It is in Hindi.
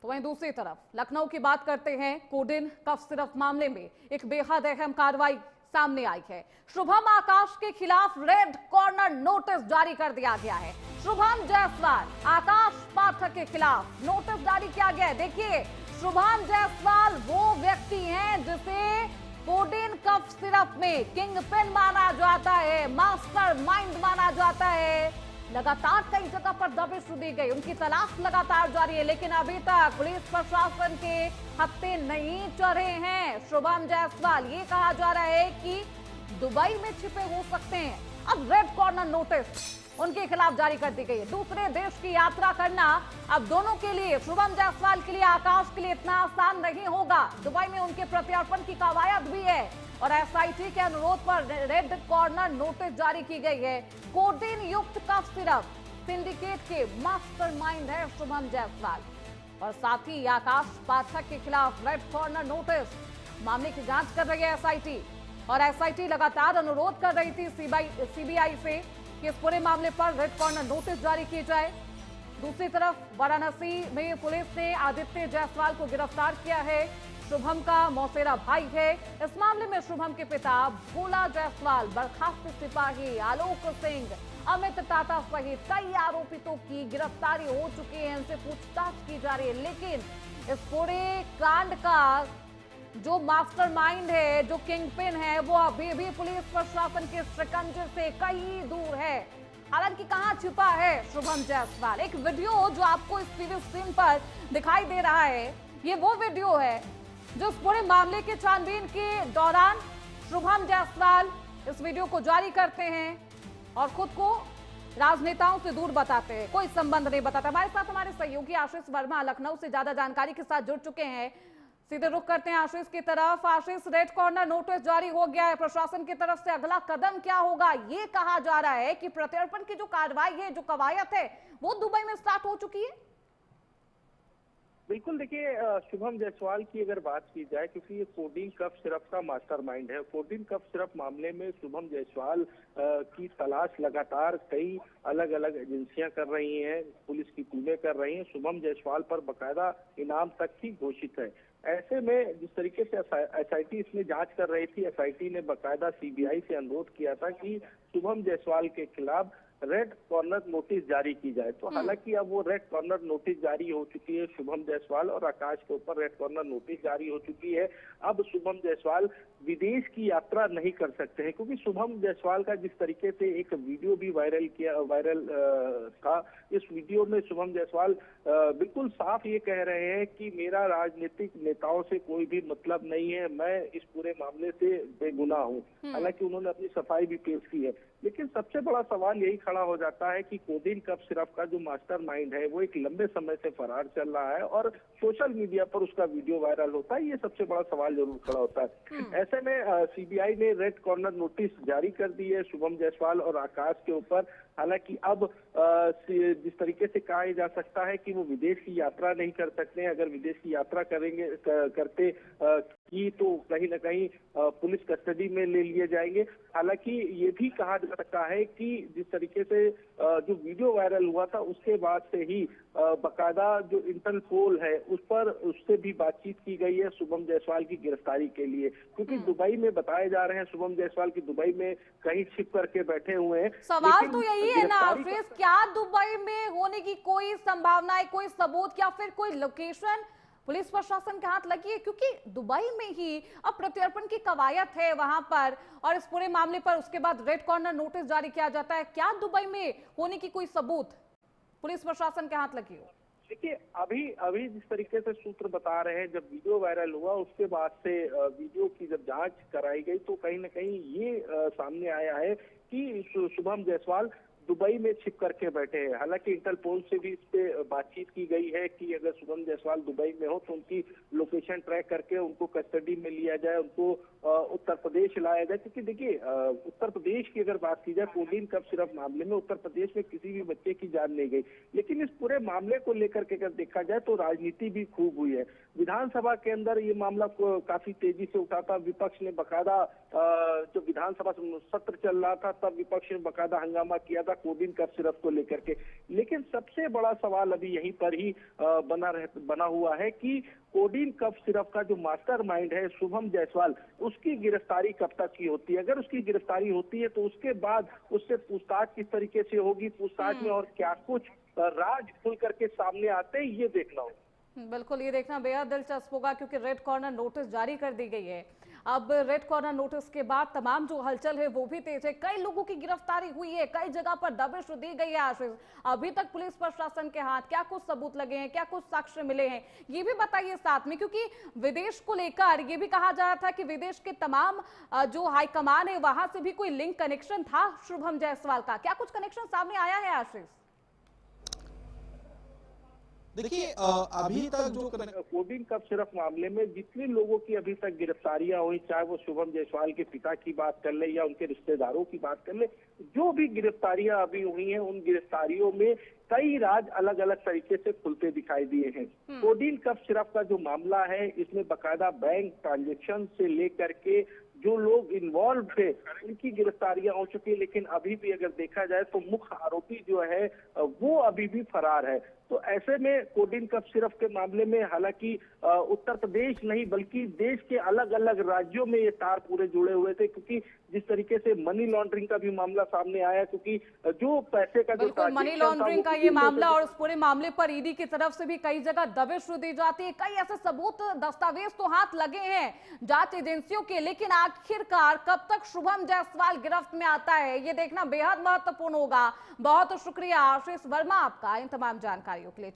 तो वहीं दूसरी तरफ लखनऊ की बात करते हैं। कोडिन कफ सिरप मामले में एक बेहद अहम कार्रवाई सामने आई है। शुभम आकाश के खिलाफ रेड कॉर्नर नोटिस जारी कर दिया गया है। शुभम जायसवाल, आकाश पाठक के खिलाफ नोटिस जारी किया गया है। देखिए, शुभम जायसवाल वो व्यक्ति हैं जिसे कोडिन कफ सिरप में किंग पिन माना जाता है, मास्टर माइंड माना जाता है। लगातार कई जगह पर दबिश दी गई, उनकी तलाश लगातार जारी है, लेकिन अभी तक पुलिस प्रशासन के हत्थे नहीं चढ़े हैं। शुभम जायसवाल, ये कहा जा रहा है कि दुबई में छिपे हो सकते हैं। अब रेड कॉर्नर नोटिस उनके खिलाफ जारी कर दी गई है। दूसरे देश की यात्रा करना अब दोनों के लिए, शुभम जायसवाल के लिए, आकाश के लिए इतना आसान नहीं होगा। दुबई में उनके प्रत्यार्पण की कवायद भी है और एसआईटी के अनुरोध पर रेड कॉर्नर नोटिस जारी की गई है। कोडिन युक्त कफ सिरप सिंडिकेट के मास्टरमाइंड है शुभम जायसवाल और साथ ही आकाश पाठक के खिलाफ रेड कॉर्नर नोटिस। मामले की जांच कर रही है एसआईटी और एसआईटी लगातार अनुरोध कर रही थी सीबीआई से कि इस पूरे मामले पर रेड कॉर्नर नोटिस जारी की जाए। दूसरी तरफ वाराणसी में पुलिस ने आदित्य जायसवाल को गिरफ्तार किया है। शुभम का मौसेरा भाई है। इस मामले में शुभम के पिता भोला जायसवाल, बर्खास्त सिपाही आलोक सिंह, अमित टाटा सहित कई आरोपितों की गिरफ्तारी हो चुकी है। इनसे पूछताछ की जा रही है, लेकिन इस पूरे कांड का जो मास्टरमाइंड है, जो किंगपिन है, वो अभी भी पुलिस प्रशासन के शिकंजे से कहीं दूर है। हालांकि कहां छिपा है शुभम जायसवाल? एक वीडियो जो आपको इस टीवी स्क्रीन पर दिखाई दे रहा है, ये वो वीडियो है जो इस पूरे मामले के छानबीन के दौरान शुभम जायसवाल इस वीडियो को जारी करते हैं और खुद को राजनेताओं से दूर बताते हैं, कोई संबंध नहीं बताता। हमारे साथ हमारे सहयोगी आशीष वर्मा लखनऊ से ज्यादा जानकारी के साथ जुड़ चुके हैं। सीधे रुख करते हैं आशीष की तरफ। आशीष, रेड कॉर्नर नोटिस जारी हो गया है, प्रशासन की तरफ से अगला कदम क्या होगा? ये कहा जा रहा है कि प्रत्यार्पण की जो कार्रवाई है, जो कवायद है, वो दुबई में स्टार्ट हो चुकी है। बिल्कुल, देखिए शुभम जायसवाल की अगर बात की जाए, क्योंकि ये कोडिन कफ सिरप का मास्टरमाइंड है। कोडिन कफ सिरप मामले में शुभम जायसवाल की तलाश लगातार कई अलग अलग एजेंसियां कर रही हैं, पुलिस की टीमें कर रही हैं। शुभम जायसवाल पर बकायदा इनाम तक ही घोषित है। ऐसे में जिस तरीके से एसआईटी इसमें जांच कर रही थी, एसआईटी ने बकायदा सीबीआई से अनुरोध किया था कि शुभम जायसवाल के खिलाफ रेड कॉर्नर नोटिस जारी की जाए। तो हालांकि अब वो रेड कॉर्नर नोटिस जारी हो चुकी है। शुभम जायसवाल और आकाश के ऊपर रेड कॉर्नर नोटिस जारी हो चुकी है। अब शुभम जायसवाल विदेश की यात्रा नहीं कर सकते हैं, क्योंकि शुभम जायसवाल का जिस तरीके से एक वीडियो भी वायरल था। इस वीडियो में शुभम जायसवाल बिल्कुल साफ ये कह रहे हैं कि मेरा राजनीतिक नेताओं से कोई भी मतलब नहीं है, मैं इस पूरे मामले से बेगुनाह हूँ। हालांकि उन्होंने अपनी सफाई भी पेश की है, लेकिन सबसे बड़ा सवाल यही खड़ा हो जाता है कि कोडिन कफ सिरप का जो मास्टरमाइंड है वो एक लंबे समय से फरार चल रहा है और सोशल मीडिया पर उसका वीडियो वायरल होता है। ये सबसे बड़ा सवाल जरूर खड़ा होता है। ऐसे में सीबीआई ने रेड कॉर्नर नोटिस जारी कर दी है शुभम जायसवाल और आकाश के ऊपर। हालांकि अब जिस तरीके से कहा जा सकता है कि वो विदेश की यात्रा नहीं कर सकते हैं। अगर विदेश की यात्रा करते की तो कहीं ना कहीं पुलिस कस्टडी में ले लिए जाएंगे। हालांकि ये भी कहा जा सकता है कि जिस तरीके से जो वीडियो वायरल हुआ था उसके बाद से ही बकायदा जो इंटरपोल है उससे भी बातचीत की गई है शुभम जायसवाल की गिरफ्तारी के लिए, क्योंकि दुबई में बताए जा रहे हैं शुभम जायसवाल की दुबई में कहीं छिप करके बैठे हुए हैं। सवाल तो यही है ना आशीष, क्या दुबई में होने की कोई संभावना है, कोई सबूत या फिर कोई लोकेशन पुलिस प्रशासन के हाथ लगी है? क्योंकि दुबई में ही अब प्रत्यार्पण की कवायद है वहां पर और इस पूरे मामले पर उसके बाद रेड कॉर्नर नोटिस जारी किया जाता है। क्या दुबई में होने की कोई सबूत पुलिस प्रशासन के हाथ लगी हो? देखिए, अभी जिस तरीके से सूत्र बता रहे हैं, जब वीडियो वायरल हुआ उसके बाद से वीडियो की जब जांच कराई गई तो कहीं ना कहीं ये सामने आया है कि शुभम जायसवाल दुबई में छिप करके बैठे हैं। हालांकि इंटरपोल से भी इस पे बातचीत की गई है कि अगर शुभम जायसवाल दुबई में हो तो उनकी लोकेशन ट्रैक करके उनको कस्टडी में लिया जाए, उनको उत्तर प्रदेश लाया जाए। क्योंकि देखिए, उत्तर प्रदेश की अगर बात की जाए, कोडिन कफ सिरप मामले में उत्तर प्रदेश में किसी भी बच्चे की जान नहीं गई, लेकिन इस पूरे मामले को लेकर के अगर देखा जाए तो राजनीति भी खूब हुई है। विधानसभा के अंदर ये मामला काफी तेजी से उठा था। विपक्ष ने बकायदा, जो विधानसभा सत्र चल रहा था तब विपक्ष ने बकायदा हंगामा किया था, कोडिन कफ सिरप को लेकर के। लेकिन सबसे बड़ा सवाल अभी यहीं पर ही बना हुआ है कि कोडिन कफ सिरप का जो मास्टरमाइंड है शुभम जायसवाल, उसकी गिरफ्तारी कब तक की होती है। अगर उसकी गिरफ्तारी होती है तो उसके बाद उससे पूछताछ किस तरीके से होगी, पूछताछ में और क्या कुछ राज खुल करके सामने आते हैं, ये देखना होगा। बिल्कुल, ये देखना बेहद दिलचस्प होगा क्योंकि रेड कॉर्नर नोटिस जारी कर दी गई है। अब रेड कॉर्नर नोटिस के बाद तमाम जो हलचल है वो भी तेज है। कई लोगों की गिरफ्तारी हुई है, कई जगह पर दबिश दी गई है। आशीष, अभी तक पुलिस प्रशासन के हाथ क्या कुछ सबूत लगे हैं, क्या कुछ साक्ष्य मिले हैं, ये भी बताइए साथ में, क्योंकि विदेश को लेकर ये भी कहा जा रहा था कि विदेश के तमाम जो हाईकमान है वहां से भी कोई लिंक कनेक्शन था शुभम जायसवाल का। क्या कुछ कनेक्शन सामने आया है आशीष? देखिए, अभी तक जो कोडिन कफ सिरप मामले में जितने लोगों की अभी तक गिरफ्तारियां हुई, चाहे वो शुभम जायसवाल के पिता की बात कर ले या उनके रिश्तेदारों की बात कर ले, जो भी गिरफ्तारियां अभी हुई हैं उन गिरफ्तारियों में कई राज अलग अलग तरीके से खुलते दिखाई दिए हैं। कोडिन कफ सिरप का जो मामला है, इसमें बकायदा बैंक ट्रांजेक्शन से लेकर के जो लोग इन्वॉल्व थे उनकी गिरफ्तारियां हो चुकी है। लेकिन अभी भी अगर देखा जाए तो मुख्य आरोपी जो है वो अभी भी फरार है। तो ऐसे में कोडिन कफ सिरप के मामले में हालांकि उत्तर प्रदेश नहीं बल्कि देश के अलग अलग राज्यों में ये तार पूरे जुड़े हुए थे, क्योंकि जिस तरीके से मनी लॉन्ड्रिंग का भी मामला सामने आया, क्योंकि जो पैसे का जो मनी लॉन्ड्रिंग का ये मामला और उस पूरे मामले पर ईडी की तरफ से भी कई जगह दबिश दी जाती है। कई ऐसे सबूत दस्तावेज तो हाथ लगे हैं जांच एजेंसियों के, लेकिन आखिरकार कब तक शुभम जायसवाल गिरफ्त में आता है ये देखना बेहद महत्वपूर्ण होगा। बहुत शुक्रिया आशीष वर्मा आपका इन तमाम जानकारियों के लिए।